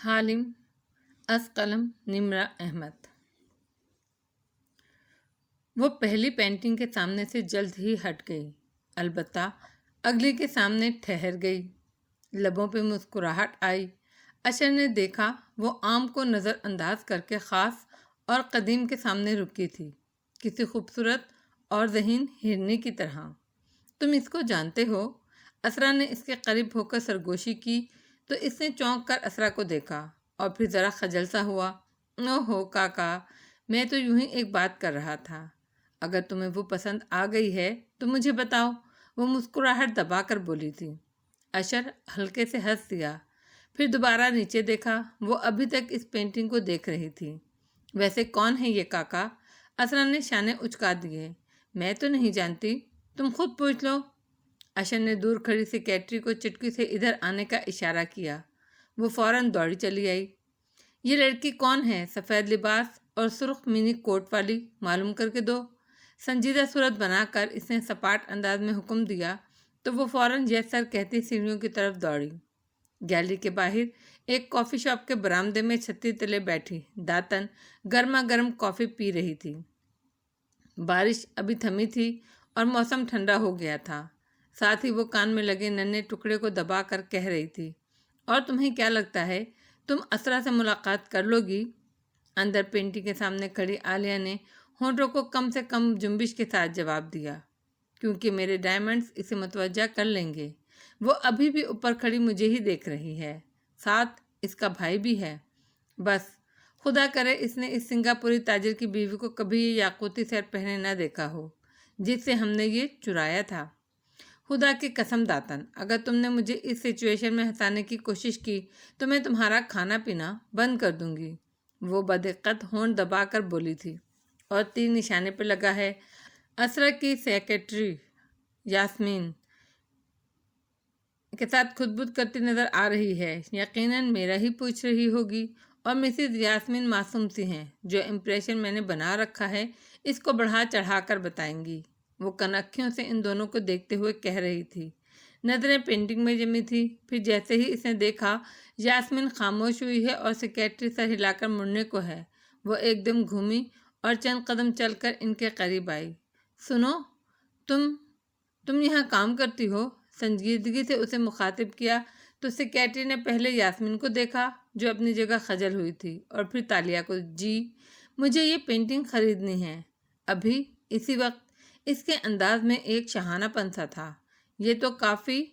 حالم از قلم نمرہ احمد۔ وہ پہلی پینٹنگ کے سامنے سے جلد ہی ہٹ گئی، البتہ اگلی کے سامنے ٹھہر گئی۔ لبوں پہ مسکراہٹ آئی۔ اشر نے دیکھا وہ آم کو نظر انداز کر کے خاص اور قدیم کے سامنے رکی تھی، کسی خوبصورت اور ذہین ہرنی کی طرح۔ تم اس کو جانتے ہو؟ اسرا نے اس کے قریب ہو کر سرگوشی کی تو اس نے چونک کر اسرا کو دیکھا اور پھر ذرا خجل سا ہوا۔ اوہو کاکا، میں تو یوں ہی ایک بات کر رہا تھا۔ اگر تمہیں وہ پسند آ گئی ہے تو مجھے بتاؤ، وہ مسکراہٹ دبا کر بولی تھی۔ اشر ہلکے سے ہنس دیا، پھر دوبارہ نیچے دیکھا۔ وہ ابھی تک اس پینٹنگ کو دیکھ رہی تھی۔ ویسے کون ہے یہ کاکا؟ اسرا نے شانے اچکا دیے۔ میں تو نہیں جانتی، تم خود پوچھ لو۔ اشر نے دور کھڑی سیکریٹری کو چٹکی سے ادھر آنے کا اشارہ کیا۔ وہ فوراً دوڑی چلی آئی۔ یہ لڑکی کون ہے؟ سفید لباس اور سرخ منی کوٹ والی، معلوم کر کے دو۔ سنجیدہ صورت بنا کر اس نے سپاٹ انداز میں حکم دیا تو وہ فوراً یس سر کہتی سیڑھیوں کی طرف دوڑی۔ گیلری کے باہر ایک کافی شاپ کے برآمدے میں چھتری تلے بیٹھی داتن گرما گرم کافی پی رہی تھی۔ بارش ابھی تھمی تھی اور موسم ٹھنڈا ہو گیا تھا۔ ساتھ ہی وہ کان میں لگے ننھے ٹکڑے کو دبا کر کہہ رہی تھی، اور تمہیں کیا لگتا ہے تم اسرا سے ملاقات کر لو گی؟ اندر پینٹنگ کے سامنے کھڑی عالیہ نے ہونٹوں کو کم سے کم جنبش کے ساتھ جواب دیا، کیونکہ میرے ڈائمنڈز اسے متوجہ کر لیں گے۔ وہ ابھی بھی اوپر کھڑی مجھے ہی دیکھ رہی ہے، ساتھ اس کا بھائی بھی ہے۔ بس خدا کرے اس نے اس سنگاپوری تاجر کی بیوی کو کبھی یہ یاقوتی سیر پہنے نہ دیکھا ہو جس سے ہم نے یہ چرایا تھا۔ خدا کی قسم داتن، اگر تم نے مجھے اس سچویشن میں ہنسانے کی کوشش کی تو میں تمہارا کھانا پینا بند کر دوں گی۔ وہ بدقت ہونٹ دبا کر بولی تھی، اور تیر نشانے پہ لگا ہے۔ اسرا کی سیکریٹری یاسمین کے ساتھ خود بد کرتی نظر آ رہی ہے۔ یقیناً میرا ہی پوچھ رہی ہوگی، اور مسز یاسمین معصوم سی ہیں، جو امپریشن میں نے بنا رکھا ہے اس کو بڑھا چڑھا کر بتائیں گی۔ وہ کنکھیوں سے ان دونوں کو دیکھتے ہوئے کہہ رہی تھی۔ نظریں پینٹنگ میں جمی تھی۔ پھر جیسے ہی اس نے دیکھا یاسمین خاموش ہوئی ہے اور سیکریٹری سر ہلا کر مڑنے کو ہے، وہ ایک دم گھومی اور چند قدم چل کر ان کے قریب آئی۔ سنو، تم یہاں کام کرتی ہو؟ سنجیدگی سے اسے مخاطب کیا تو سیکریٹری نے پہلے یاسمین کو دیکھا جو اپنی جگہ خجل ہوئی تھی، اور پھر تالیہ کو۔ جی، مجھے یہ پینٹنگ خریدنی ہے، ابھی اسی وقت۔ اس کے انداز میں ایک شاہانہ پن سا تھا۔ یہ تو کافی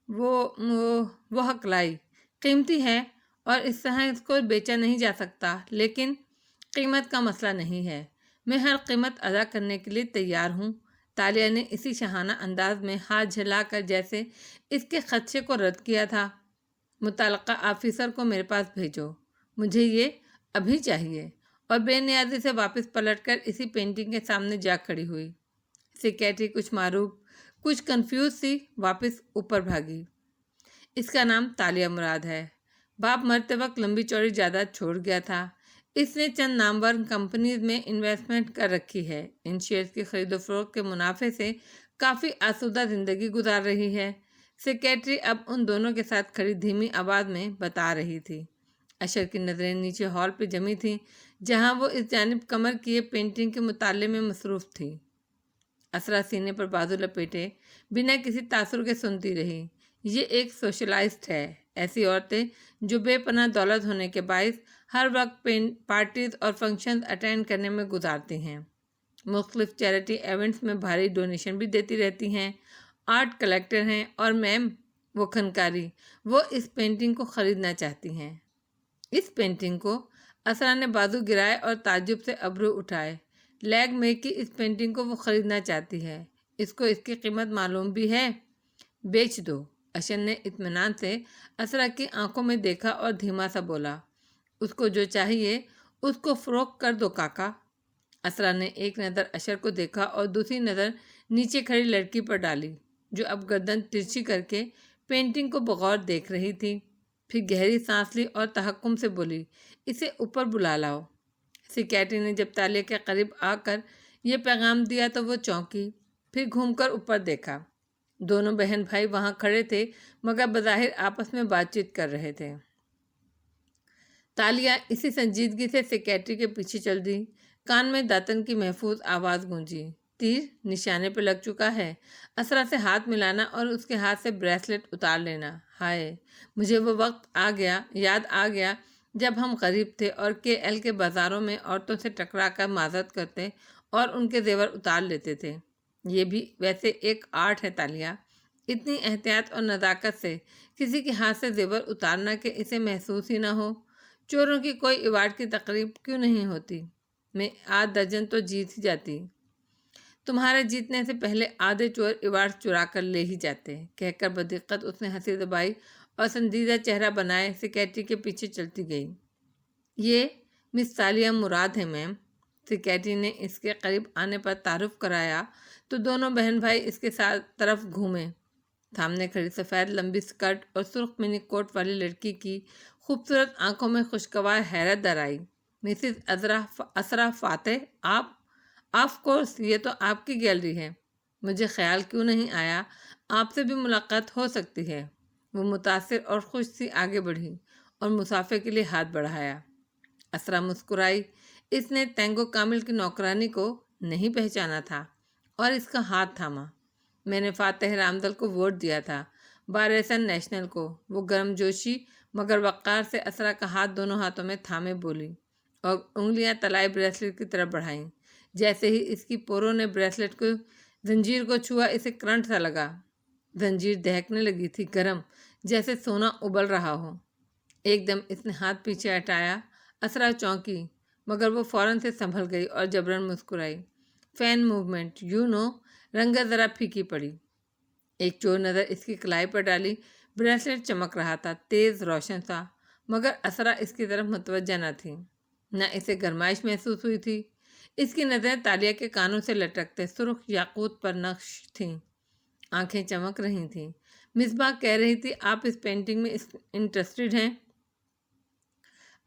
وہ ہکلائی، قیمتی ہے اور اس طرح اس کو بیچا نہیں جا سکتا، لیکن قیمت کا مسئلہ نہیں ہے، میں ہر قیمت ادا کرنے کے لیے تیار ہوں۔ تالیہ نے اسی شاہانہ انداز میں ہاتھ جھلا کر جیسے اس کے خدشے کو رد کیا تھا۔ متعلقہ آفیسر کو میرے پاس بھیجو، مجھے یہ ابھی چاہیے، اور بے نیازی سے واپس پلٹ کر اسی پینٹنگ کے سامنے جا کھڑی ہوئی۔ سیکریٹری کچھ معروف، کچھ کنفیوز سی واپس اوپر بھاگی۔ اس کا نام تالیہ مراد ہے، باپ مرتے وقت لمبی چوڑی جائیداد چھوڑ گیا تھا۔ اس نے چند نامور کمپنیز میں انویسٹمنٹ کر رکھی ہے، ان شیئرز کی خرید و فروخت کے منافع سے کافی آسودہ زندگی گزار رہی ہے۔ سیکریٹری اب ان دونوں کے ساتھ کھڑی دھیمی آواز میں بتا رہی تھی۔ اشر کی نظریں نیچے ہال پہ جمی تھیں، جہاں وہ اس جانب کمر کیے پینٹنگ کے مطالعے میں مصروف تھی۔ اسرا سینے پر بازو لپیٹے بنا کسی تاثر کے سنتی رہی۔ یہ ایک سوشلائسٹ ہے، ایسی عورتیں جو بے پناہ دولت ہونے کے باعث ہر وقت پارٹیز اور فنکشنز اٹینڈ کرنے میں گزارتی ہیں، مختلف چیریٹی ایونٹس میں بھاری ڈونیشن بھی دیتی رہتی ہیں، آرٹ کلیکٹر ہیں، اور میم وہ خنکاری، وہ اس پینٹنگ کو خریدنا چاہتی ہیں۔ اس پینٹنگ کو؟ اسرا نے بازو گرائے اور تعجب سے ابرو اٹھائے۔ لیگ میں کی اس پینٹنگ کو وہ خریدنا چاہتی ہے؟ اس کو اس کی قیمت معلوم بھی ہے؟ بیچ دو۔ اشر نے اطمینان سے اسرا کی آنکھوں میں دیکھا اور دھیما سا بولا، اس کو جو چاہیے اس کو فروخت کر دو کاکا۔ اسرا نے ایک نظر اشر کو دیکھا اور دوسری نظر نیچے کھڑی لڑکی پر ڈالی، جو اب گردن ترچھی کر کے پینٹنگ کو بغور دیکھ رہی تھی۔ پھر گہری سانس لی اور تحکم سے بولی، اسے اوپر بلا لاؤ۔ سیکریٹری نے جب تالیہ کے قریب آ کر یہ پیغام دیا تو وہ چونکی، پھر گھوم کر اوپر دیکھا۔ دونوں بہن بھائی وہاں کھڑے تھے، مگر بظاہر آپس میں بات چیت کر رہے تھے۔ تالیہ اسی سنجیدگی سے سیکیٹری کے پیچھے چل دی۔ کان میں داتن کی محفوظ آواز گونجی، تیر نشانے پہ لگ چکا ہے۔ اسرا سے ہاتھ ملانا اور اس کے ہاتھ سے بریسلٹ اتار لینا۔ ہائے، مجھے وہ وقت یاد آ گیا جب ہم غریب تھے اور KL کے بازاروں میں عورتوں سے ٹکرا کر معذرت کرتے اور ان کے زیور اتار لیتے تھے۔ یہ بھی ویسے ایک آرٹ ہے تالیہ، اتنی احتیاط اور نزاکت سے کسی کے ہاتھ سے زیور اتارنا کہ اسے محسوس ہی نہ ہو۔ چوروں کی کوئی ایوارڈ کی تقریب کیوں نہیں ہوتی؟ میں آدھ درجن تو جیت ہی جاتی۔ تمہارے جیتنے سے پہلے آدھے چور ایوارڈ چرا کر لے ہی جاتے، کہہ کر بدقت اس نے ہنسی دبائی اور سنجیدہ چہرہ بنائے سیکیٹری کے پیچھے چلتی گئی۔ یہ مس تالیہ مراد ہے میم۔ سیکیٹری نے اس کے قریب آنے پر تعارف کرایا تو دونوں بہن بھائی اس کے طرف گھومے۔ سامنے کھڑی سفید لمبی سکرٹ اور سرخ منی کوٹ والی لڑکی کی خوبصورت آنکھوں میں خوشگوار حیرت در آئی۔ مسز اسرا فاتح، آپ؟ آف کورس، یہ تو آپ کی گیلری ہے۔ مجھے خیال کیوں نہیں آیا آپ سے بھی ملاقات ہو سکتی ہے۔ وہ متاثر اور خوش سی آگے بڑھی اور مسافر کے لیے ہاتھ بڑھایا۔ اسرا مسکرائی۔ اس نے تینگو کامل کی نوکرانی کو نہیں پہچانا تھا اور اس کا ہاتھ تھاما۔ میں نے فاتح رامدل کو ووٹ دیا تھا، بارسن نیشنل کو۔ وہ گرم جوشی مگر وقار سے اسرا کا ہاتھ دونوں ہاتھوں میں تھامے بولی اور انگلیاں طلائی بریسلٹ کی طرف بڑھائیں۔ جیسے ہی اس کی پوروں نے بریسلٹ کو زنجیر کو چھوا، اسے کرنٹ سا لگا۔ زنجیر دہکنے لگی تھی، گرم، جیسے سونا ابل رہا ہو۔ ایک دم اس نے ہاتھ پیچھے ہٹایا۔ اسرا چونکی مگر وہ فوراً سے سنبھل گئی اور جبراً مسکرائی۔ فین موومنٹ، رنگت ذرا پھیکی پڑی۔ ایک چور نظر اس کی کلائی پر ڈالی۔ بریسلٹ چمک رہا تھا، تیز روشن سا، مگر اسرا اس کی طرف متوجہ نہ تھی، نہ اسے گرمائش محسوس ہوئی تھی۔ اس کی نظریں تالیہ کے کانوں سے لٹکتے سرخ یاقوت پر نقش تھیں، آنکھیں چمک رہی تھیں۔ مصباح کہہ رہی تھی، آپ اس پینٹنگ میں انٹرسٹڈ ہیں؟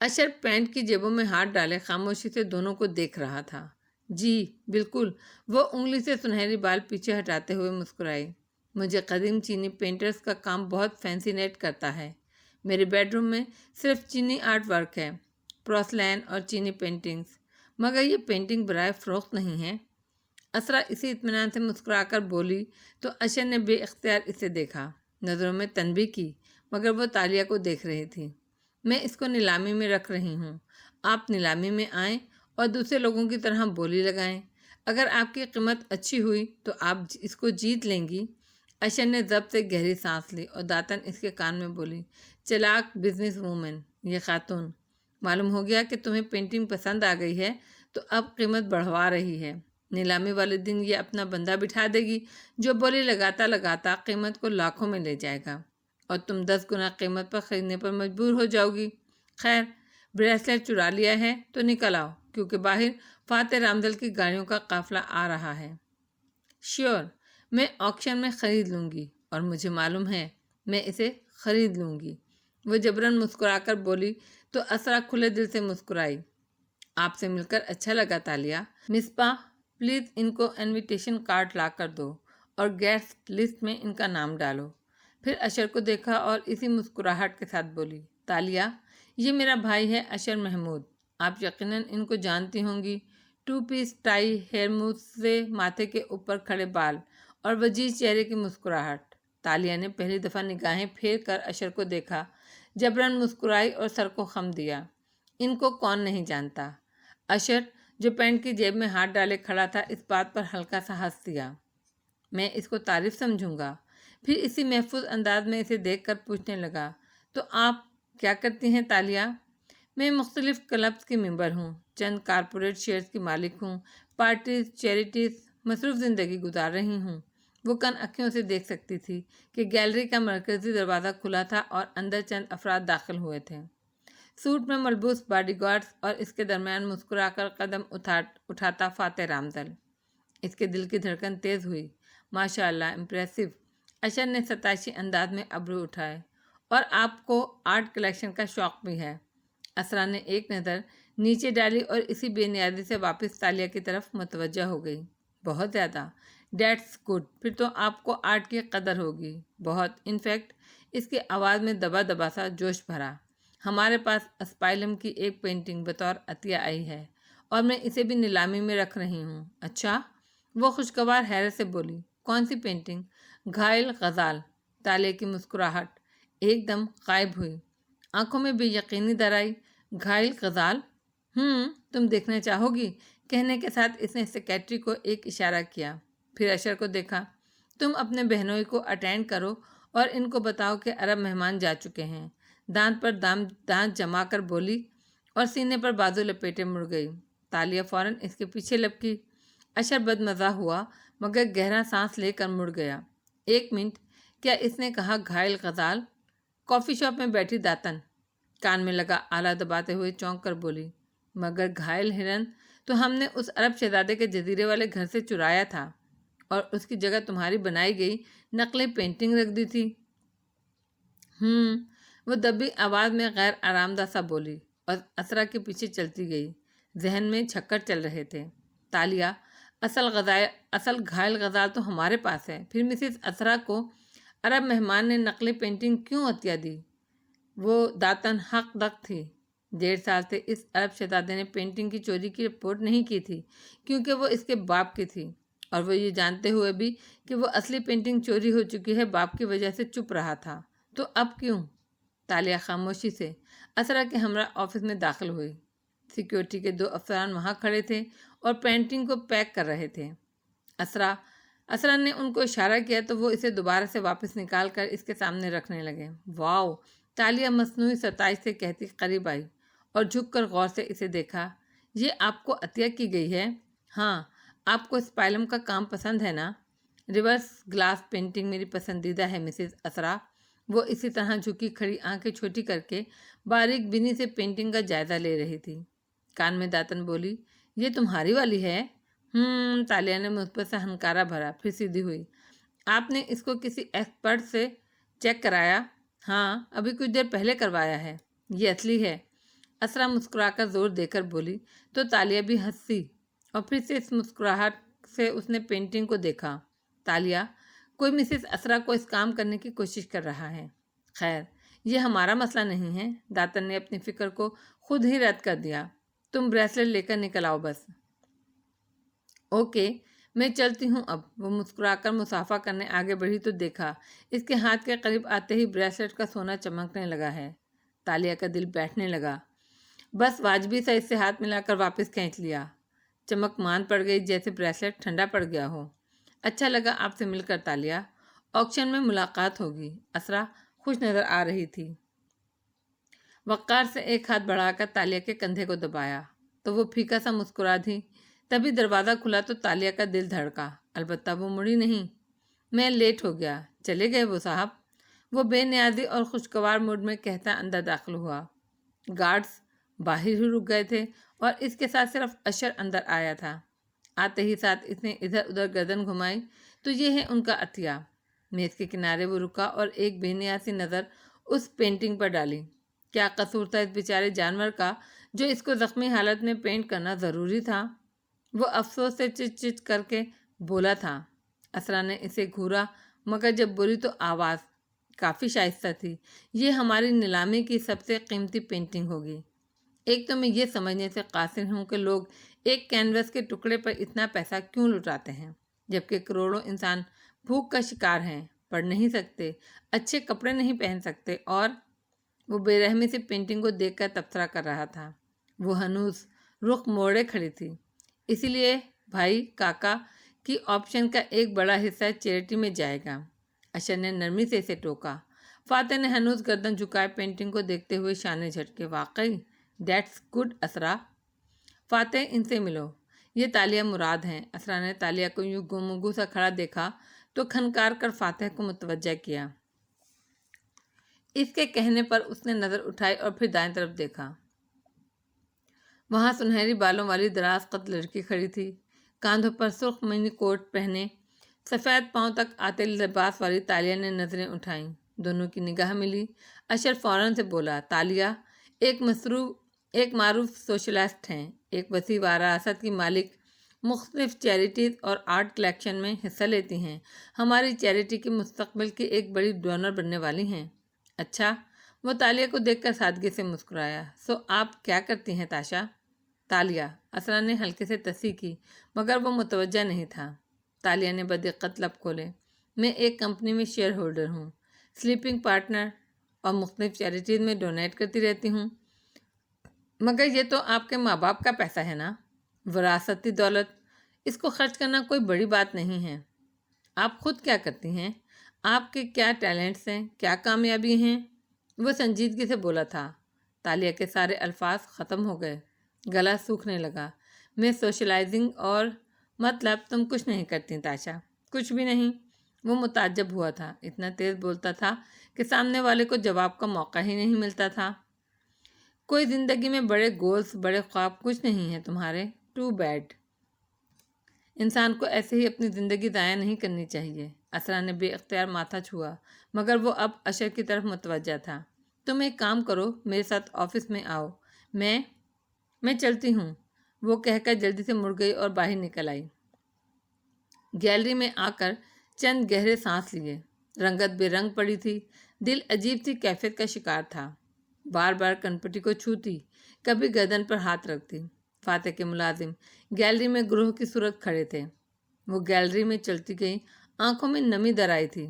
اشر پینٹ کی جیبوں میں ہاتھ ڈالے خاموشی سے دونوں کو دیکھ رہا تھا۔ جی بالکل، وہ انگلی سے سنہری بال پیچھے ہٹاتے ہوئے مسکرائی۔ مجھے قدیم چینی پینٹرز کا کام بہت فینسینیٹ کرتا ہے۔ میرے بیڈ روم میں صرف چینی آرٹ ورک ہے، پروسلین اور چینی پینٹنگز، مگر یہ پینٹنگ برائے فروخت نہیں ہے۔ اسرا اسی اطمینان سے مسکرا کر بولی تو اشر نے بے اختیار اسے دیکھا، نظروں میں تنبیہ کی، مگر وہ تالیہ کو دیکھ رہی تھی۔ میں اس کو نیلامی میں رکھ رہی ہوں، آپ نیلامی میں آئیں اور دوسرے لوگوں کی طرح بولی لگائیں۔ اگر آپ کی قیمت اچھی ہوئی تو آپ اس کو جیت لیں گی۔ اشر نے ضبط سے گہری سانس لی اور داتن اس کے کان میں بولی، چلاک بزنس وومن یہ خاتون، معلوم ہو گیا کہ تمہیں پینٹنگ پسند آ گئی ہے تو اب قیمت بڑھوا رہی ہے۔ نیلامی والے دن یہ اپنا بندہ بٹھا دے گی جو بولی لگاتا لگاتا قیمت کو لاکھوں میں لے جائے گا اور تم 10 گنا قیمت پر خریدنے پر مجبور ہو جاؤ گی۔ خیر، بریسلٹ چرا لیا ہے تو نکل آؤ، کیونکہ باہر فاتح رامدل کی گاڑیوں کا قافلہ آ رہا ہے۔ شیور، میں آکشن میں خرید لوں گی اور مجھے معلوم ہے میں اسے خرید لوں گی۔ وہ جبراً مسکرا کر بولی تو اسرا کھلے دل سے مسکرائی۔ آپ سے مل کر اچھا لگا تالیہ۔ مصباح، پلیز ان کو انویٹیشن کارڈ لا کر دو اور گیسٹ لسٹ میں ان کا نام ڈالو۔ پھر اشر کو دیکھا اور اسی مسکراہٹ کے ساتھ بولی، تالیہ، یہ میرا بھائی ہے اشر محمود، آپ یقیناً ان کو جانتی ہوں گی۔ 2 پیس ٹائی، ہیئر موز سے ماتھے کے اوپر کھڑے بال اور وجیز چہرے کی مسکراہٹ۔ تالیہ نے پہلی دفعہ نگاہیں پھیر کر اشر کو دیکھا، جبراً مسکرائی اور سر کو خم دیا۔ ان کو کون نہیں جانتا؟ اشر، جو پینٹ کی جیب میں ہاتھ ڈالے کھڑا تھا، اس بات پر ہلکا سا ہنس دیا۔ میں اس کو تعریف سمجھوں گا۔ پھر اسی محفوظ انداز میں اسے دیکھ کر پوچھنے لگا، تو آپ کیا کرتی ہیں تالیہ؟ میں مختلف کلبز کی ممبر ہوں، چند کارپوریٹ شیئرز کی مالک ہوں، پارٹیز، چیریٹیز، مصروف زندگی گزار رہی ہوں۔ وہ کن اکھیوں سے دیکھ سکتی تھی کہ گیلری کا مرکزی دروازہ کھلا تھا اور اندر چند افراد داخل ہوئے تھے۔ سوٹ میں ملبوس باڈی گارڈز اور اس کے درمیان مسکرا کر قدم اٹھاتا فاتح رامدل۔ اس کے دل کی دھڑکن تیز ہوئی۔ ماشاء اللہ، امپریسو۔ اشر نے ستائشی انداز میں ابرو اٹھائے۔ اور آپ کو آرٹ کلیکشن کا شوق بھی ہے؟ اسرا نے ایک نظر نیچے ڈالی اور اسی بے نیازی سے واپس تالیہ کی طرف متوجہ ہو گئی۔ بہت زیادہ۔ ڈیٹس گڈ، پھر تو آپ کو آرٹ کی قدر ہوگی۔ بہت، انفیکٹ، اس کی آواز میں دبا دبا سا جوش بھرا۔ ہمارے پاس اسپائلم کی ایک پینٹنگ بطور عطیہ آئی ہے اور میں اسے بھی نیلامی میں رکھ رہی ہوں۔ اچھا؟ وہ خوشگوار حیرت سے بولی۔ کون سی پینٹنگ؟ گھائل غزال۔ تالیہ کی مسکراہٹ ایک دم غائب ہوئی، آنکھوں میں بے یقینی در آئی۔ گھائل غزال؟ تم دیکھنا چاہو گی؟ کہنے کے ساتھ اس نے سیکریٹری کو ایک اشارہ کیا، پھر اشر کو دیکھا۔ تم اپنے بہنوئی کو اٹینڈ کرو اور ان کو بتاؤ کہ عرب مہمان جا چکے ہیں۔ دانت پر دانت جما کر بولی اور سینے پر بازو لپیٹے مڑ گئی۔ تالیہ فوراً اس کے پیچھے لپکی۔ اشر بدمزہ ہوا مگر گہرا سانس لے کر مڑ گیا۔ 1 منٹ، کیا اس نے کہا گھائل غزال؟ کافی شاپ میں بیٹھی داتن کان میں لگا آلہ دباتے ہوئے چونک کر بولی، مگر گھائل ہرن تو ہم نے اس عرب شہزادے کے جزیرے والے گھر سے چرایا تھا اور اس کی جگہ تمہاری بنائی گئی نقلی پینٹنگ رکھ دی تھی۔ وہ دبی آواز میں غیر آرام دہ سا بولی اور اسرا کے پیچھے چلتی گئی۔ ذہن میں چھکر چل رہے تھے۔ تالیہ، اصل گھائل غزال تو ہمارے پاس ہے، پھر مسز اسرا کو عرب مہمان نے نقلی پینٹنگ کیوں عطیہ دی؟ وہ داتن حق دق تھی۔ 1.5 سال سے اس عرب شہزادے نے پینٹنگ کی چوری کی رپورٹ نہیں کی تھی کیونکہ وہ اس کے باپ کی تھی، اور وہ یہ جانتے ہوئے بھی کہ وہ اصلی پینٹنگ چوری ہو چکی ہے باپ کی وجہ سے چپ رہا تھا۔ تو اب کیوں؟ تالیہ خاموشی سے اسرا کے ہمراہ آفس میں داخل ہوئی۔ سیکیورٹی کے 2 افسران وہاں کھڑے تھے اور پینٹنگ کو پیک کر رہے تھے۔ اسرا نے ان کو اشارہ کیا تو وہ اسے دوبارہ سے واپس نکال کر اس کے سامنے رکھنے لگے۔ واو! تالیہ مصنوعی ستائش سے کہتی قریب آئی اور جھک کر غور سے اسے دیکھا۔ یہ آپ کو عطیہ کی گئی ہے؟ ہاں، آپ کو اسپائلم کا کام پسند ہے نا؟ ریورس گلاس پینٹنگ میری پسندیدہ ہے مسز اسرا۔ وہ اسی طرح جھکی کھڑی آنکھیں چھوٹی کر کے باریک بینی سے پینٹنگ کا جائزہ لے رہی تھی۔ کان میں داتن بولی، یہ تمہاری والی ہے؟ تالیہ نے مثبت سا ہنکارا بھرا، پھر سیدھی ہوئی۔ آپ نے اس کو کسی ایکسپرٹ سے چیک کرایا؟ ہاں، ابھی کچھ دیر پہلے کروایا ہے۔ یہ اصلی ہے؟ اسرا مسکرا کر زور دے کر بولی تو تالیہ بھی ہنسی اور پھر سے اس مسکراہٹ سے اس نے پینٹنگ کو دیکھا۔ تالیہ، کوئی مسز اسرا کو اس کام کرنے کی کوشش کر رہا ہے۔ خیر، یہ ہمارا مسئلہ نہیں ہے۔ داتن نے اپنی فکر کو خود ہی رد کر دیا۔ تم بریسلٹ لے کر نکل آؤ بس۔ اوکے، میں چلتی ہوں اب۔ وہ مسکرا کر مصافحہ کرنے آگے بڑھی تو دیکھا اس کے ہاتھ کے قریب آتے ہی بریسلٹ کا سونا چمکنے لگا ہے۔ تالیہ کا دل بیٹھنے لگا۔ بس واجبی سا اس سے ہاتھ ملا کر واپس کھینچ لیا۔ چمک مان پڑ گئی جیسے بریسلٹ ٹھنڈا پڑ گیا ہو۔ اچھا لگا آپ سے مل کر تالیہ، آکشن میں ملاقات ہوگی۔ اسرا خوش نظر آ رہی تھی۔ وقار سے ایک ہاتھ بڑھا کر تالیہ کے کندھے کو دبایا تو وہ پھیکا سا مسکرا دی۔ تبھی دروازہ کھلا تو تالیہ کا دل دھڑکا، البتہ وہ مڑی نہیں۔ میں لیٹ ہو گیا، چلے گئے وہ صاحب؟ وہ بے نیازی اور خوشگوار موڈ میں کہتا اندر داخل ہوا۔ گارڈز باہر ہی رک گئے تھے اور اس کے ساتھ صرف اشر اندر آیا تھا۔ آتے ہی ساتھ اس نے ادھر ادھر گردن گھمائی تو یہ ہے ان کا عطیہ۔ میز کے کنارے وہ رکا اور ایک بے نیازی نظر اس پینٹنگ پر ڈالی۔ کیا قصور تھا اس بیچارے جانور کا جو اس کو زخمی حالت میں پینٹ کرنا ضروری تھا؟ وہ افسوس سے چچ چچ کر کے بولا تھا۔ اسرا نے اسے گھورا مگر جب بولی تو آواز کافی شائستہ تھی۔ یہ ہماری نیلامی کی سب سے قیمتی پینٹنگ ہوگی۔ ایک تو میں یہ سمجھنے سے قاصر ہوں کہ لوگ ایک کینوس کے ٹکڑے پر اتنا پیسہ کیوں لٹاتے ہیں، جبکہ کروڑوں انسان بھوک کا شکار ہیں، پڑھ نہیں سکتے، اچھے کپڑے نہیں پہن سکتے، اور وہ بے رحمی سے پینٹنگ کو دیکھ کر تبصرہ کر رہا تھا۔ وہ ہنوز رخ موڑے کھڑی تھی۔ اسی لیے بھائی کاکا کی آپشن کا ایک بڑا حصہ چیریٹی میں جائے گا۔ اشر نے نرمی سے اسے ٹوکا۔ فاتح نے ہنوز گردن جھکائے پینٹنگ کو دیکھتے ہوئے شانے جھٹکے۔ واقعی دیٹس گڈ اسرا۔ فاتح، ان سے ملو، یہ تالیہ مراد ہیں۔ اسرا نے تالیہ کو یوں گم سا کھڑا دیکھا تو کھنکار کر فاتح کو متوجہ کیا۔ اس کے کہنے پر اس نے نظر اٹھائی اور پھر دائیں طرف دیکھا۔ وہاں سنہری بالوں والی دراز قد لڑکی کھڑی تھی، کاندھوں پر سرخ منی کوٹ پہنے، سفید پاؤں تک آتے لباس والی تالیہ نے نظریں اٹھائیں۔ دونوں کی نگاہ ملی۔ اشر فوراً سے بولا، تالیہ ایک معروف سوشلسٹ ہیں، ایک وسیع وراثت کی مالک، مختلف چیریٹیز اور آرٹ کلیکشن میں حصہ لیتی ہیں، ہماری چیریٹی کے مستقبل کی ایک بڑی ڈونر بننے والی ہیں۔ اچھا، وہ تالیہ کو دیکھ کر سادگی سے مسکرایا۔ سو آپ کیا کرتی ہیں تاشا؟ تالیہ، اسرا نے ہلکے سے تصحیح کی مگر وہ متوجہ نہیں تھا۔ تالیہ نے بدقت لب کھولے۔ میں ایک کمپنی میں شیئر ہولڈر ہوں، سلیپنگ پارٹنر، اور مختلف چیریٹیز میں ڈونیٹ کرتی رہتی ہوں۔ مگر یہ تو آپ کے ماں باپ کا پیسہ ہے نا، وراثتی دولت، اس کو خرچ کرنا کوئی بڑی بات نہیں ہے۔ آپ خود کیا کرتی ہیں؟ آپ کے کیا ٹیلنٹس ہیں؟ کیا کامیابی ہیں؟ وہ سنجیدگی سے بولا تھا۔ تالیہ کے سارے الفاظ ختم ہو گئے، گلا سوکھنے لگا۔ میں سوشلائزنگ اور مطلب تم کچھ نہیں کرتی تاشا، کچھ بھی نہیں۔ وہ متعجب ہوا تھا، اتنا تیز بولتا تھا کہ سامنے والے کو جواب کا موقع ہی نہیں ملتا تھا۔ کوئی زندگی میں بڑے گولز، بڑے خواب کچھ نہیں ہیں تمہارے؟ Too bad. انسان کو ایسے ہی اپنی زندگی ضائع نہیں کرنی چاہیے۔ اسرا نے بے اختیار ماتھا چھوا مگر وہ اب اشر کی طرف متوجہ تھا۔ تم ایک کام کرو، میرے ساتھ آفس میں آؤ، میں چلتی ہوں، وہ کہہ کر جلدی سے مڑ گئی اور باہر نکل آئی۔ گیلری میں آ کر چند گہرے سانس لیے۔ رنگت بے رنگ پڑی تھی، دل عجیب سی کیفیت کا شکار تھا۔ بار بار کنپٹی کو چھوتی، کبھی گردن پر ہاتھ رکھتی۔ فاتح کے ملازم گیلری میں گروہ کی صورت کھڑے تھے۔ وہ گیلری میں چلتی گئی، آنکھوں میں نمی در آئی تھی۔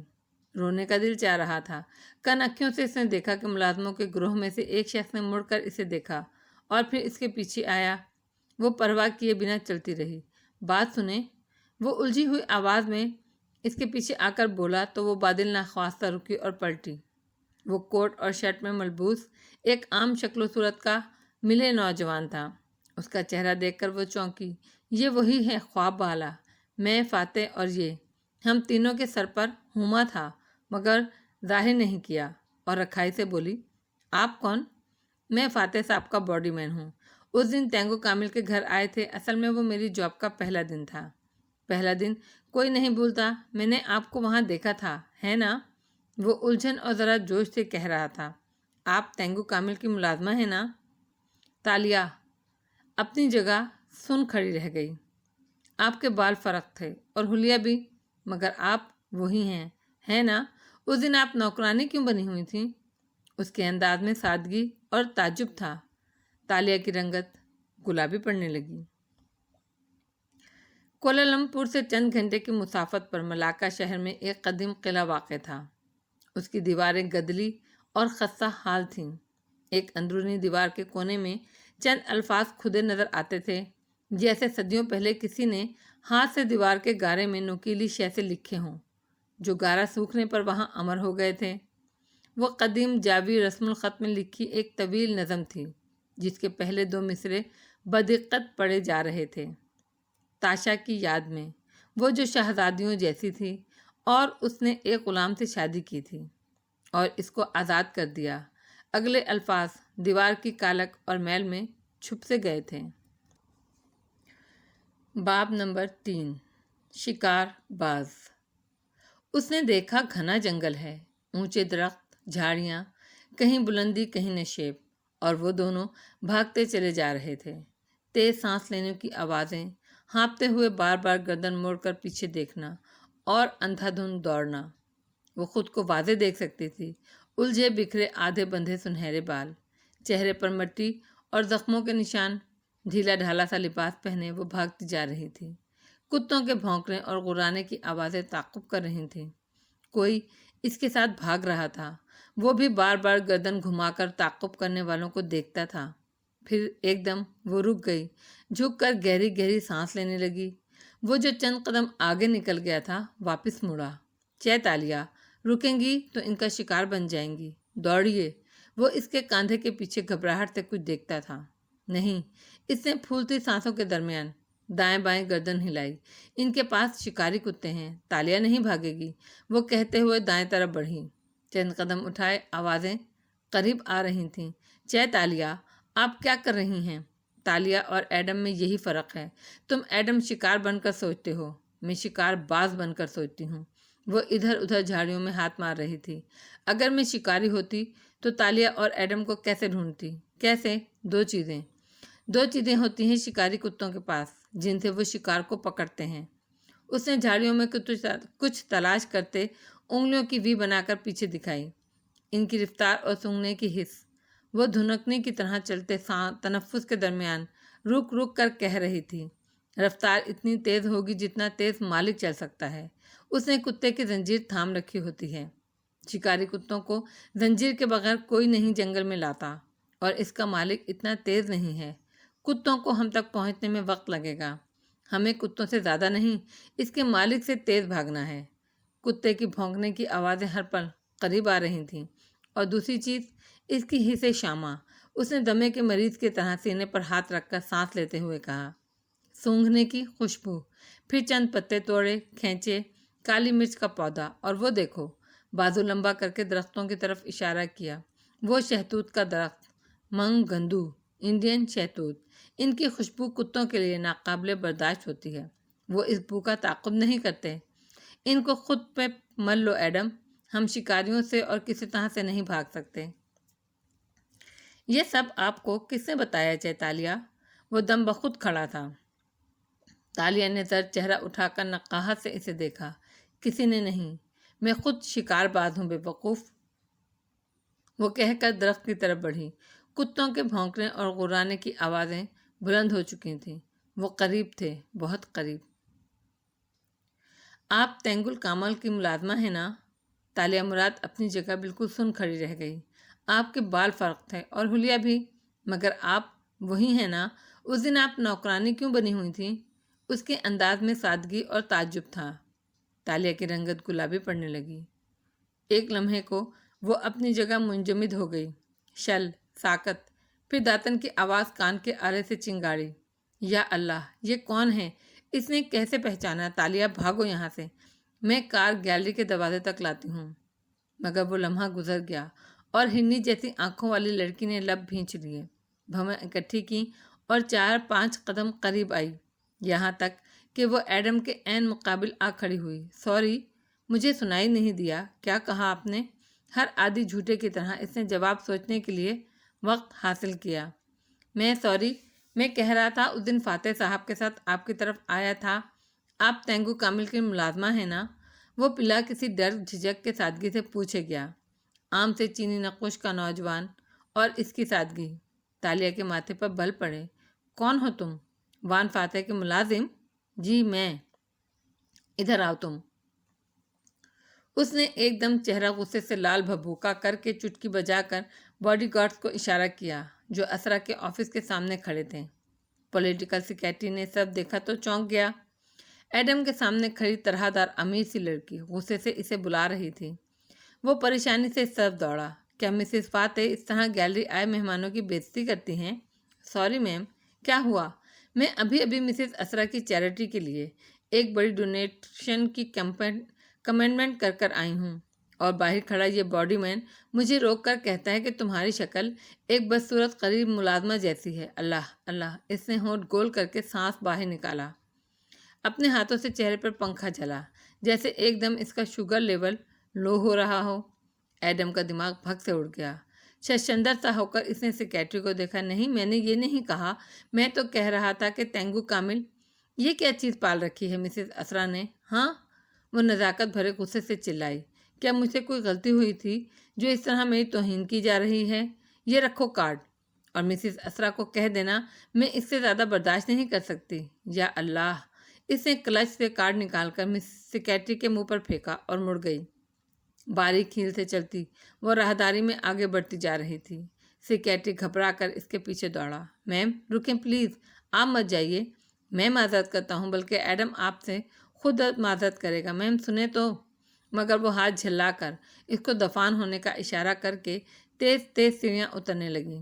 رونے کا دل چاہ رہا تھا۔ کن اکھیوں سے اس نے دیکھا کہ ملازموں کے گروہ میں سے ایک شخص نے مڑ کر اسے دیکھا اور پھر اس کے پیچھے آیا۔ وہ پرواہ کیے بنا چلتی رہی۔ بات سنیں، وہ الجھی ہوئی آواز میں اس کے پیچھے آ کر بولا تو وہ بادل ناخواستہ رکی اور پلٹی۔ وہ کوٹ اور شرٹ میں ملبوس ایک عام شکل و صورت کا ملے نوجوان تھا۔ اس کا چہرہ دیکھ کر وہ چونکی۔ یہ وہی ہے خواب والا، میں، فاتح اور یہ، ہم تینوں کے سر پر ہما تھا مگر ظاہر نہیں کیا، اور رکھائی سے بولی، آپ کون؟ میں فاتح صاحب کا باڈی مین ہوں۔ اس دن تینگو کامل کے گھر آئے تھے، اصل میں وہ میری جاب کا پہلا دن تھا۔ پہلا دن کوئی نہیں بھولتا، میں نے آپ کو وہاں دیکھا تھا، ہے نا؟ وہ الجھن اور ذرا جوش سے کہہ رہا تھا۔ آپ تینگو کامل کی ملازمہ ہیں نا؟ تالیہ اپنی جگہ سن کھڑی رہ گئی۔ آپ کے بال فرق تھے اور حلیہ بھی، مگر آپ وہی ہیں، ہے نا؟ اس دن آپ نوکرانی کیوں بنی ہوئی تھیں؟ اس کے انداز میں سادگی اور تعجب تھا۔ تالیہ کی رنگت گلابی پڑنے لگی۔ کوالالمپور سے چند گھنٹے کی مسافت پر ملاکا شہر میں ایک قدیم قلعہ واقع تھا۔ اس کی دیواریں گدلی اور خستہ حال تھیں۔ ایک اندرونی دیوار کے کونے میں چند الفاظ کھدے نظر آتے تھے، جیسے صدیوں پہلے کسی نے ہاتھ سے دیوار کے گارے میں نوکیلی شے سے لکھے ہوں، جو گارا سوکھنے پر وہاں امر ہو گئے تھے۔ وہ قدیم جاوی رسم الخط میں لکھی ایک طویل نظم تھی، جس کے پہلے دو مصرے بدقت پڑے جا رہے تھے۔ تاشا کی یاد میں، وہ جو شہزادیوں جیسی تھی، اور اس نے ایک غلام سے شادی کی تھی اور اس کو آزاد کر دیا۔ اگلے الفاظ دیوار کی کالک اور میل میں چھپ سے گئے تھے۔ باب نمبر 3، شکار باز۔ اس نے دیکھا گھنا جنگل ہے، اونچے درخت، جھاڑیاں، کہیں بلندی کہیں نشیب، اور وہ دونوں بھاگتے چلے جا رہے تھے۔ تیز سانس لینے کی آوازیں، ہانپتے ہوئے بار بار گردن موڑ کر پیچھے دیکھنا اور اندھا دھند دوڑنا۔ وہ خود کو واضح دیکھ سکتی تھی، الجھے بکھرے آدھے بندھے سنہرے بال، چہرے پر مٹی اور زخموں کے نشان، ڈھیلا ڈھالا سا لباس پہنے وہ بھاگتی جا رہی تھی۔ کتوں کے بھونکنے اور غرانے کی آوازیں تعاقب کر رہی تھیں۔ کوئی اس کے ساتھ بھاگ رہا تھا، وہ بھی بار بار گردن گھما کر تعاقب کرنے والوں کو دیکھتا تھا۔ پھر ایک دم وہ رک گئی، جھک کر گہری گہری سانس لینے لگی۔ وہ جو چند قدم آگے نکل گیا تھا واپس مڑا۔ چے تالیہ، رکیں گی تو ان کا شکار بن جائیں گی، دوڑیے۔ وہ اس کے کاندھے کے پیچھے گھبراہٹ سے کچھ دیکھتا تھا۔ نہیں، اس نے پھولتی سانسوں کے درمیان دائیں بائیں گردن ہلائی۔ ان کے پاس شکاری کتے ہیں، تالیہ نہیں بھاگے گی، وہ کہتے ہوئے دائیں طرف بڑھی۔ چند قدم اٹھائے، آوازیں قریب آ رہی تھیں۔ چے تالیہ، آپ کیا کر رہی ہیں؟ تالیہ اور ایڈم میں یہی فرق ہے، تم ایڈم شکار بن کر سوچتے ہو، میں شکار باز بن کر سوچتی ہوں۔ وہ ادھر ادھر جھاڑیوں میں ہاتھ مار رہی تھی۔ اگر میں شکاری ہوتی تو تالیہ اور ایڈم کو کیسے ڈھونڈتی؟ کیسے؟ دو چیزیں ہوتی ہیں شکاری کتوں کے پاس جن سے وہ شکار کو پکڑتے ہیں۔ اس نے جھاڑیوں میں کچھ تلاش کرتے انگلیوں کی وی بنا کر پیچھے دکھائی۔ ان کی رفتار اور سونگھنے کی حس وہ دھنکنے کی طرح چلتے تنفس کے درمیان رک رک کر کہہ رہی تھی، رفتار اتنی تیز ہوگی جتنا تیز مالک چل سکتا ہے۔ اس نے کتے کی زنجیر تھام رکھی ہوتی ہے۔ شکاری کتوں کو زنجیر کے بغیر کوئی نہیں جنگل میں لاتا، اور اس کا مالک اتنا تیز نہیں ہے۔ کتوں کو ہم تک پہنچنے میں وقت لگے گا۔ ہمیں کتوں سے زیادہ نہیں، اس کے مالک سے تیز بھاگنا ہے۔ کتے کی بھونکنے کی آوازیں ہر پل قریب آ رہی تھیں، اور دوسری چیز اس کی حس شامہ۔ اس نے دمے کے مریض کی طرح سینے پر ہاتھ رکھ کر سانس لیتے ہوئے کہا، سونگھنے کی خوشبو۔ پھر چند پتے توڑے، کھینچے، کالی مرچ کا پودا، اور وہ دیکھو، بازو لمبا کر کے درختوں کی طرف اشارہ کیا۔ وہ شہتوت کا درخت، منگ گندو، انڈین شہتوت۔ ان کی خوشبو کتوں کے لیے ناقابل برداشت ہوتی ہے۔ وہ اس بو کا تعاقب نہیں کرتے۔ ان کو خود پہ مل لو ایڈم، ہم شکاریوں سے اور کسی طرح سے نہیں بھاگ سکتے۔ یہ سب آپ کو کس نے بتایا چیتالیہ؟ وہ دم بخود کھڑا تھا۔ تالیہ نے زرد چہرہ اٹھا کر نقاہت سے اسے دیکھا۔ کسی نے نہیں، میں خود شکار باز ہوں بے وقوف۔ وہ کہہ کر درخت کی طرف بڑھی۔ کتوں کے بھونکنے اور غرانے کی آوازیں بلند ہو چکی تھیں۔ وہ قریب تھے، بہت قریب۔ آپ تینگل کامل کی ملازمہ ہیں نا؟ تالیہ مراد اپنی جگہ بالکل سن کھڑی رہ گئی۔ آپ کے بال فرق تھے اور حلیہ بھی، مگر آپ وہی ہیں نا؟ اس دن آپ نوکرانی کیوں بنی ہوئی تھیں؟ اس کے انداز میں سادگی اور تعجب تھا۔ تالیہ کی رنگت گلابی پڑنے لگی۔ ایک لمحے کو وہ اپنی جگہ منجمد ہو گئی۔ شل، ساکت، پھر داتن کی آواز کان کے آرے سے چنگاڑی، یا اللہ، یہ کون ہے؟ اس نے کیسے پہچانا؟ تالیہ بھاگو یہاں سے، میں کار گیلری کے دروازے تک لاتی ہوں۔ مگر وہ لمحہ گزر گیا اور ہرنی جیسی آنکھوں والی لڑکی نے لب بھینچ لیے، بھویں اکٹھی کی اور 4-5 قدم قریب آئی، یہاں تک کہ وہ ایڈم کے عین مقابل آ کھڑی ہوئی۔ سوری، مجھے سنائی نہیں دیا، کیا کہا آپ نے؟ ہر عادی جھوٹے کی طرح اس نے جواب سوچنے کے لیے وقت حاصل کیا۔ میں کہہ رہا تھا اس دن فاتح صاحب کے ساتھ آپ کی طرف آیا تھا۔ آپ تینگو کامل کی ملازمہ ہیں نا؟ وہ پلا کسی ڈر جھجک کے سادگی سے پوچھے گیا۔ عام سے چینی نقوش کا نوجوان، اور اس کی سادگی۔ تالیہ کے ماتھے پر بل پڑے۔ کون ہو تم؟ وان فاتح کے ملازم؟ جی میں۔ ادھر آؤ تم۔ اس نے ایک دم چہرہ غصے سے لال بھبوکا کر کے چٹکی بجا کر باڈی گارڈز کو اشارہ کیا جو اسرا کے آفس کے سامنے کھڑے تھے۔ پولیٹیکل سیکریٹری نے سب دیکھا تو چونک گیا۔ ایڈم کے سامنے کھڑی طرح دار امیر سی لڑکی غصے سے اسے بلا رہی تھی۔ وہ پریشانی سے سر دوڑا۔ کیا مسز فاتح اس طرح گیلری آئے مہمانوں کی بےعزتی کرتی ہیں؟ سوری میم، کیا ہوا؟ میں ابھی مسز اسرا کی چیریٹی کے لیے ایک بڑی ڈونیشن کی کمنٹمنٹ کر آئی ہوں، اور باہر کھڑا یہ باڈی مین مجھے روک کر کہتا ہے کہ تمہاری شکل ایک بدصورت قریب ملازمہ جیسی ہے۔ اللہ اللہ، اس نے ہونٹ گول کر کے سانس باہر نکالا۔ اپنے ہاتھوں سے چہرے پر پنکھا جھلا، جیسے ایک دم اس کا شوگر لیول لو ہو رہا ہو۔ ایڈم کا دماغ بھگ سے اڑ گیا۔ شرشندر سا ہو کر اس نے سیکریٹری کو دیکھا۔ نہیں، میں نے یہ نہیں کہا، میں تو کہہ رہا تھا کہ تینگو کامل۔ یہ کیا چیز پال رکھی ہے مسز اسرا نے؟ ہاں؟ وہ نزاکت بھرے غصے سے چلائی۔ کیا مجھ سے کوئی غلطی ہوئی تھی جو اس طرح میری توہین کی جا رہی ہے؟ یہ رکھو کارڈ، اور مسز اسرا کو کہہ دینا میں اس سے زیادہ برداشت نہیں کر سکتی۔ یا اللہ! اس نے کلچ سے کارڈ نکال کر سیکریٹری کے منہ پر پھینکا اور مڑ گئی۔ باریک ہیل سے چلتی وہ راہداری میں آگے بڑھتی جا رہی تھی۔ سیکریٹری گھبرا کر اس کے پیچھے دوڑا۔ میم رکیں پلیز، آپ مت جائیے۔ میں معذرت کرتا ہوں، بلکہ ایڈم آپ سے خود معذرت کرے گا۔ میم سنیں تو۔ مگر وہ ہاتھ جھلا کر اس کو دفان ہونے کا اشارہ کر کے تیز تیز سیڑھیاں اترنے لگی۔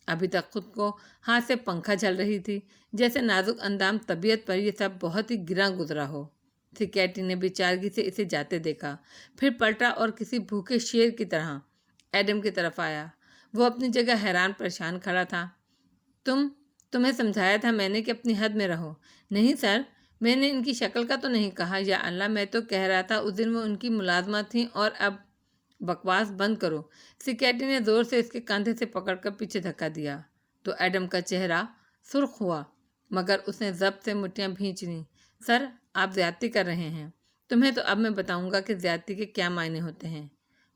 ابھی تک خود کو ہاتھ سے پنکھا جھل رہی تھی، جیسے نازک اندام طبیعت پر یہ سب بہت ہی گراں گزرا ہو۔ سیکریٹری نے بیچارگی سے اسے جاتے دیکھا، پھر پلٹا اور کسی بھوکے شیر کی طرح ایڈم کی طرف آیا۔ وہ اپنی جگہ حیران پریشان کھڑا تھا۔ تمہیں سمجھایا تھا میں نے کہ اپنی حد میں رہو۔ نہیں سر، میں نے ان کی شکل کا تو نہیں کہا۔ یا اللہ، میں تو کہہ رہا تھا اس دن وہ ان کی ملازمہ تھیں، اور اب بکواس بند کرو۔ سیکریٹری نے زور سے اس کے کاندھے سے پکڑ کر پیچھے دھکا دیا تو ایڈم کا چہرہ سرخ ہوا، مگر اس نے ضبط سے مٹھیاں بھینچ لیں۔ سر، آپ زیادتی کر رہے ہیں۔ تمہیں تو اب میں بتاؤں گا کہ زیادتی کے کیا معنی ہوتے ہیں۔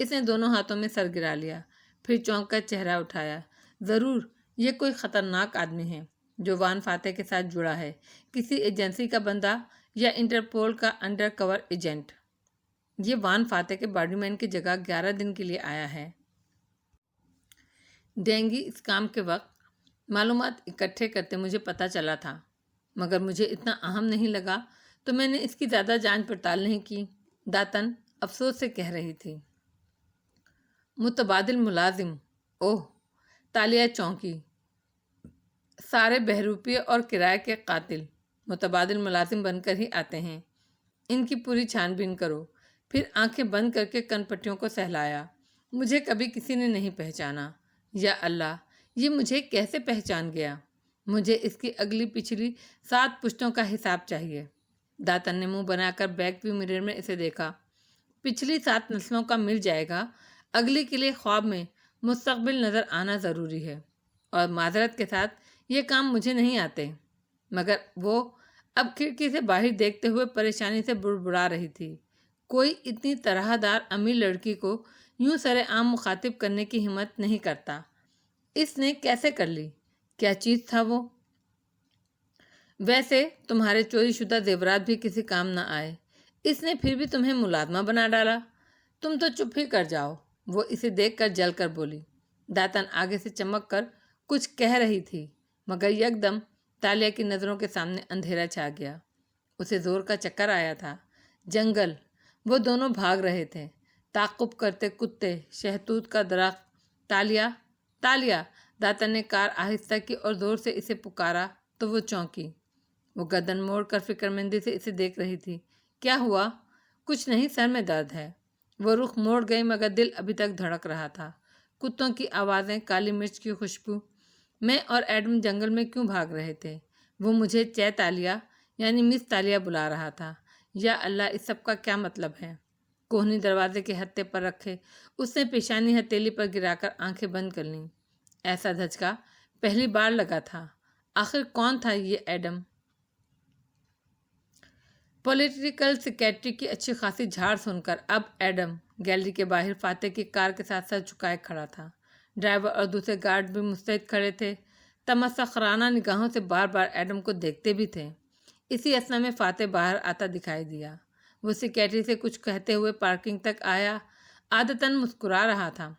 اس نے دونوں ہاتھوں میں سر گرا لیا، پھر چونک کر چہرہ اٹھایا۔ ضرور یہ کوئی خطرناک آدمی ہے جو وان فاتح کے ساتھ جڑا ہے، کسی ایجنسی کا بندہ یا انٹرپول کا انڈر کور ایجنٹ۔ یہ وان فاتح کے باڈی مین کی جگہ 11 دن کے لیے آیا ہے۔ ڈینگی اس کام کے وقت معلومات اکٹھے کرتے مجھے پتہ چلا تھا، مگر مجھے اتنا اہم نہیں لگا تو میں نے اس کی زیادہ جانچ پڑتال نہیں کی، داتن افسوس سے کہہ رہی تھی۔ متبادل ملازم، اوہ! تالیہ چونکی۔ سارے بہروپیے اور کرائے کے قاتل متبادل ملازم بن کر ہی آتے ہیں۔ ان کی پوری چھان بین کرو۔ پھر آنکھیں بند کر کے کن پٹیوں کو سہلایا۔ مجھے کبھی کسی نے نہیں پہچانا۔ یا اللہ، یہ مجھے کیسے پہچان گیا؟ مجھے اس کی اگلی پچھلی 7 پشتوں کا حساب چاہیے۔ داتن نے منہ بنا کر بیک ویو مرر میں اسے دیکھا۔ پچھلی 7 نسلوں کا مل جائے گا، اگلی کے لیے خواب میں مستقبل نظر آنا ضروری ہے، اور معذرت کے ساتھ یہ کام مجھے نہیں آتے۔ مگر وہ اب کھڑکی سے باہر دیکھتے ہوئے پریشانی سے بڑبڑا رہی تھی۔ کوئی اتنی طرح دار امیر لڑکی کو یوں سر عام مخاطب کرنے کی ہمت نہیں کرتا۔ اس نے کیسے کر لی؟ کیا چیز تھا وہ؟ ویسے تمہارے چوری شدہ زیورات بھی کسی کام نہ آئے، اس نے پھر بھی تمہیں ملازمہ بنا ڈالا۔ تم تو چپ ہی کر جاؤ۔ وہ اسے دیکھ کر جل کر بولی۔ داتن آگے سے چمک کر کچھ کہہ رہی تھی، مگر یکدم تالیہ کی نظروں کے سامنے اندھیرا چھا گیا۔ اسے زور کا چکر آیا تھا۔ جنگل، وہ دونوں بھاگ رہے تھے، تعاقب کرتے کتے، شہتوت کا درخت۔ تالیہ، تالیہ! داتن نے کار آہستہ کی اور زور سے اسے پکارا تو وہ چونکی۔ وہ گردن موڑ کر فکرمندی سے اسے دیکھ رہی تھی۔ کیا ہوا؟ کچھ نہیں، سر میں درد ہے۔ وہ رخ موڑ گئی مگر دل ابھی تک دھڑک رہا تھا۔ کتوں کی آوازیں، کالی مرچ کی خوشبو۔ میں اور ایڈم جنگل میں کیوں بھاگ رہے تھے؟ وہ مجھے چے تالیہ یعنی مس تالیہ بلا رہا تھا۔ یا اللہ، اس سب کا کیا مطلب ہے؟ کوہنی دروازے کے ہتھے پر رکھے اس نے پیشانی ہتھیلی پر گرا کر آنکھیں بند کر لیں۔ ایسا دھچکا پہلی بار لگا تھا۔ آخر کون تھا یہ ایڈم؟ پولیٹیکل سیکریٹری کی اچھی خاصی جھاڑ سن کر اب ایڈم گیلری کے باہر فاتح کی کار کے ساتھ سر جھکائے کھڑا تھا۔ ڈرائیور اور دوسرے گارڈ بھی مستعد کھڑے تھے، تمسخرانہ نگاہوں سے بار بار ایڈم کو دیکھتے بھی تھے۔ اسی اثنا میں فاتح باہر آتا دکھائی دیا۔ وہ سیکریٹری سے کچھ کہتے ہوئے پارکنگ تک آیا۔ عادتاً مسکرا رہا تھا،